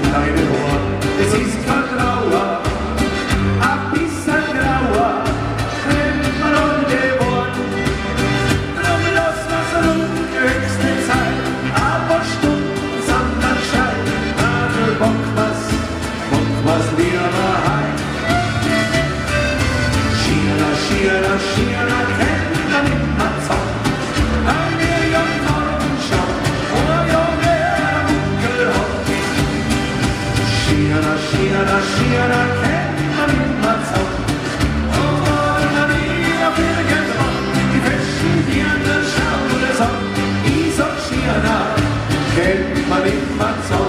kleine Ohr, es ist Vertrauer, ein bisschen grauer, nimmt man ungeboren. Drum lass was rum, die höchste Zeit, aber Stunden sind dann Schein, also bock was lieber heim. Scheana, Scheana, Scheana, kennt man immer Zamm, an mir ja morgen schon, oder ja mehr Munkel hat. Scheana, Scheana, Scheana, kennt man immer Zamm, und wollen wir nie auf irgendwann die festen Dirndl schauen es an. Ich sag Scheana, kennt man immer Zamm.